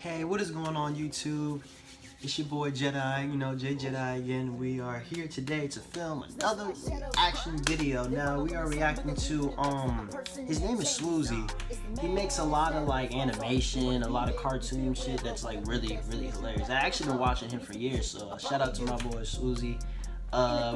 Hey, what is going on YouTube? It's your boy JEDI, JEDI again. We are here today to film another action video. Now we are reacting to his name is sWooZie. He makes a lot of like animation, a lot of cartoon shit that's like really hilarious. I actually been watching him for years, so shout out to my boy sWooZie.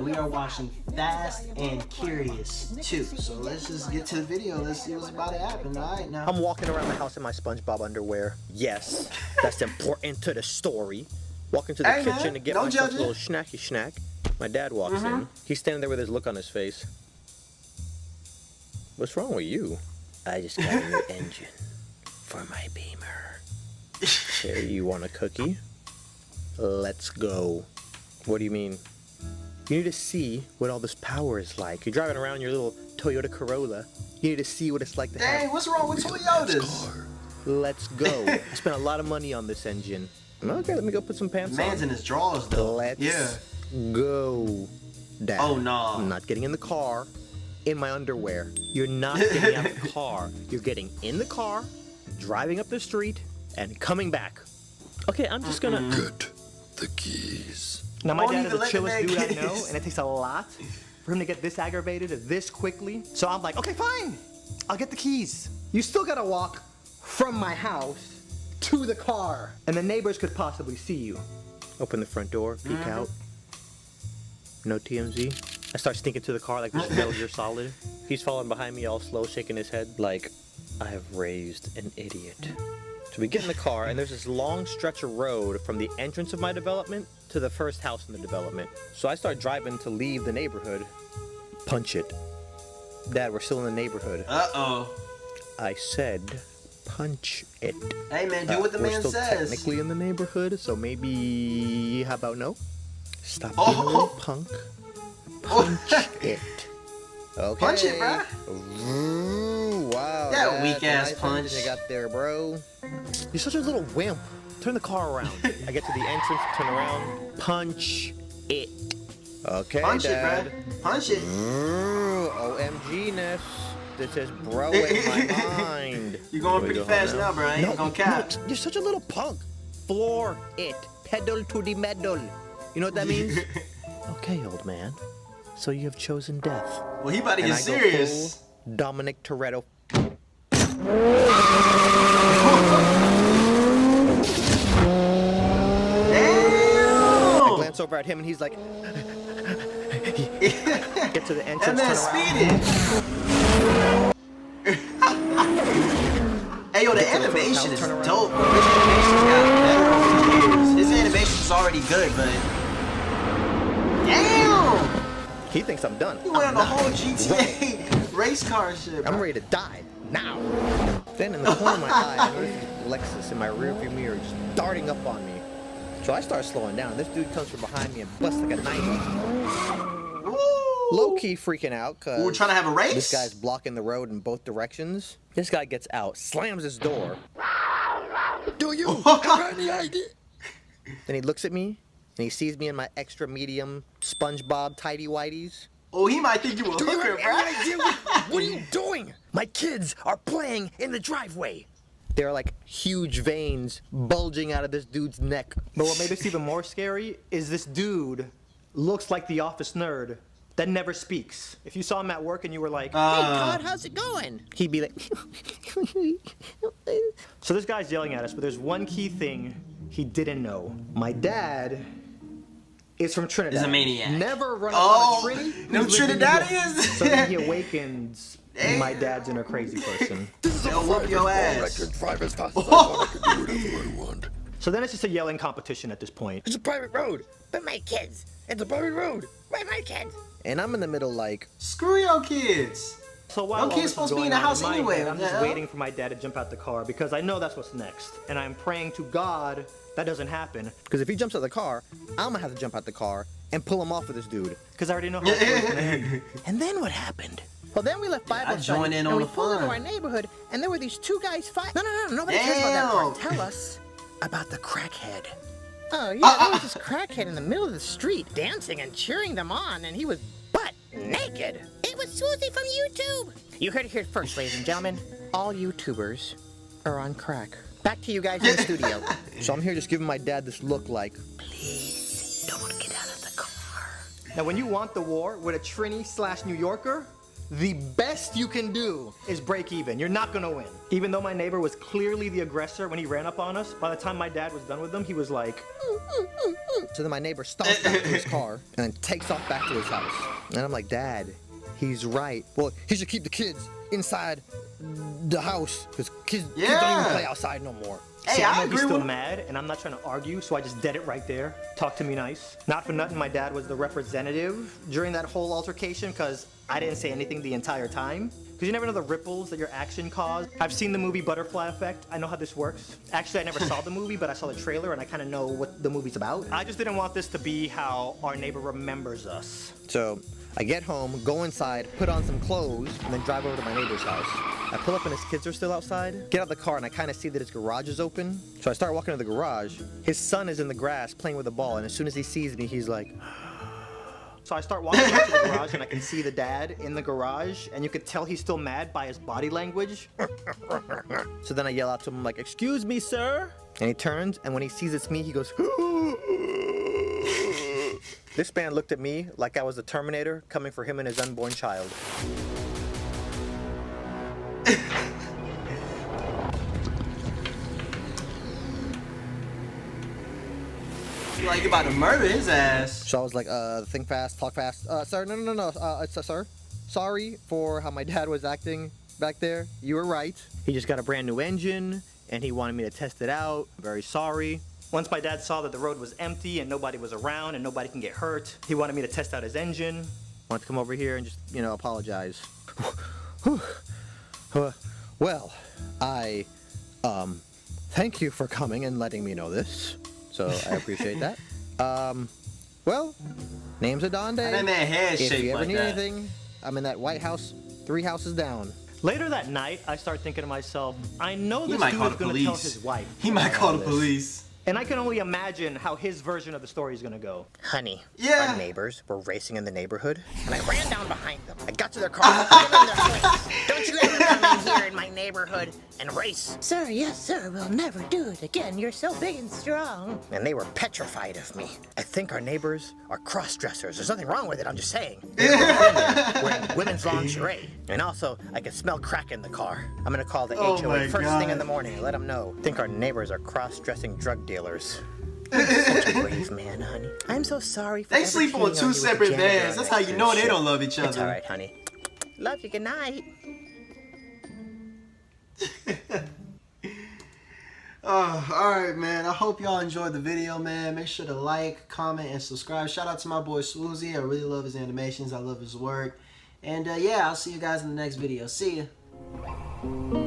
We are watching Fast and Curious 2. So let's just get to the video. Let's see what's about to happen. Alright now. I'm walking around the house in my SpongeBob underwear. Yes, that's important to the story. Walking to the kitchen to get myself a little snacky snack. My dad walks in. He's standing there with his look on his face. What's wrong with you? I just got a new engine for my Beamer. Here, you want a cookie? Let's go. What do you mean? You need to see what all this power is like. You're driving around your little Toyota Corolla. You need to see what it's like to have. Dang, what's wrong with Toyotas? Let's go. I spent a lot of money on this engine. Okay, let me go put some pants on. Man's in his drawers though. Let's go. Dad. Oh no. I'm not getting in the car in my underwear. You're not getting out of the car. You're getting in the car, driving up the street, and coming back. Okay, I'm just gonna get the keys. Now my dad is the chillest dude I know, and it takes a lot for him to get this aggravated this quickly. So I'm like, okay, fine. I'll get the keys. You still gotta walk from my house to the car, and the neighbors could possibly see you. Open the front door, peek out. No TMZ. I start sneaking to the car like this Metal Gear Solid. He's following behind me all slow, shaking his head like, I have raised an idiot. So we get in the car, and there's this long stretch of road from the entrance of my development to the first house in the development. So I start driving to leave the neighborhood. Punch it. Dad, we're still in the neighborhood. Uh-oh. I said, punch it. Hey man, do what the man says. We're still technically in the neighborhood, so maybe, how about no? Stop being a little punk. Punch it. Okay. Punch it, bro. Ooh, wow. That weak ass punch. You got there, bro. You're such a little wimp. Turn the car around. I get to the entrance, turn around, punch it. Okay, punch Dad. it, bro. Punch it. OMG-ness. This is bro in my mind. You're going pretty fast now, bro. I ain't gonna cap. No, you're such a little punk. Floor it. Pedal to the metal. You know what that means? Okay, old man. So you have chosen death. Well, he about to get serious. Dominic Toretto. I glance over at him and he's like, get to the entrance, and then speeding. Hey, yo, the animation is dope. His animation's got better over the years. His animation's already good, but damn! He thinks I'm done. He went on the whole GTA race car shit, bro. I'm ready to die now. Then in the corner of my eye, I notice Lexus in my rearview mirror just darting up on me. So I start slowing down. This dude comes from behind me and busts like a 90. Low-key freaking out because we're trying to have a race? This guy's blocking the road in both directions. This guy gets out, slams his door. Do you have any idea? Then he looks at me and he sees me in my extra medium SpongeBob tidy whities. Oh, he might think you a hooker, bro. What are you doing? My kids are playing in the driveway. There are like huge veins bulging out of this dude's neck. But what made this even more scary is this dude looks like the office nerd that never speaks. If you saw him at work and you were like, hey Todd, how's it going? He'd be like, So this guy's yelling at us, but there's one key thing he didn't know. My dad is from Trinidad. He's a maniac. Never run up on a Trini. No Trinidadians? So when he awakens, my dad's in a crazy person. They'll whoop your ass. I can drive as fast as I want. I can do whatever I want. So then it's just a yelling competition at this point. It's a private road. But my kids. It's a private road. Where my kids? And I'm in the middle like, screw your kids. so while no kid's supposed to be in the house anyway. I'm just waiting for my dad to jump out the car because I know that's what's next. And I'm praying to God that doesn't happen. Because if he jumps out the car, I'm gonna have to jump out the car and pull him off with this dude. Because I already know how it's gonna end. And then what happened? Well, then we left Bible study and we pulled into our neighborhood and there were these two guys fighting. No, nobody cares about that part. Tell us about the crackhead. Oh, yeah, there was this crackhead in the middle of the street dancing and cheering them on, and he was butt naked. It was sWooZie from YouTube. You heard it here first, ladies and gentlemen. All YouTubers are on crack. back to you guys in the studio. So I'm here just giving my dad this look like, Please, don't get out of the car. now when you want the war with a Trini/New Yorker, the best you can do is break even. You're not gonna win. Even though my neighbor was clearly the aggressor when he ran up on us, by the time my dad was done with them, he was like, so then my neighbor stomps back to his car and then takes off back to his house. And I'm like, Dad, he's right. Well, he should keep the kids inside the house because kids don't even play outside no more. Hey, See, I I know agree he's still with- mad, and I'm not trying to argue, so I just dead it right there. Talk to me nice. Not for nothing, my dad was the representative during that whole altercation because I didn't say anything the entire time. Because you never know the ripples that your action caused. I've seen the movie Butterfly Effect. I know how this works. Actually, I never saw the movie, but I saw the trailer, and I kind of know what the movie's about. I just didn't want this to be how our neighbor remembers us. So I get home, go inside, put on some clothes, and then drive over to my neighbor's house. I pull up and his kids are still outside. Get out of the car and I kind of see that his garage is open. So I start walking to the garage. His son is in the grass playing with a ball, and as soon as he sees me, he's like... So I start walking up to the garage and I can see the dad in the garage, and you could tell he's still mad by his body language. So then I yell out to him like, "Excuse me, sir?" And he turns, and when he sees it's me, he goes... This man looked at me like I was the Terminator coming for him and his unborn child. Like you're about to murder his ass. So I was like, think fast, talk fast. Sir, no. Sir, sorry for how my dad was acting back there. You were right. He just got a brand new engine, and he wanted me to test it out. Very sorry. Once my dad saw that the road was empty and nobody was around and nobody can get hurt, he wanted me to test out his engine. Wanted to come over here and just, apologize. Well, I, thank you for coming and letting me know this. So I appreciate that. Well, name's Adonde. That man head If shaped you ever like need that. anything, I'm in that White House 3 houses down. Later that night, I start thinking to myself, I know He this might dude call is the going to tell police. his wife. He might about call all the this. police. And I can only imagine how his version of the story is going to go. Honey, Yeah. our neighbors were racing in the neighborhood, and I ran down behind them. I got to their car, and put them in their place. Don't you let them come in here in my neighborhood and race. Sir, yes, sir, we'll never do it again. You're so big and strong. And they were petrified of me. I think our neighbors are cross-dressers. There's nothing wrong with it, I'm just saying. They were in there wearing women's lingerie. And also, I could smell crack in the car. I'm gonna call the Oh HOA my first God. thing in the morning and let them know. I think our neighbors are cross-dressing drug dealers. You're such a brave man, honey. I'm so sorry for They ever sleep on cheating 2 you with the separate janitor beds. on That's that how you cruise know they ship. don't love each It's other. all right, honey. Love you. Good night. Alright, man. I hope y'all enjoyed the video, man. Make sure to like, comment, and subscribe. Shout out to my boy sWooZie. I really love his animations. I love his work. And yeah, I'll see you guys in the next video. See ya.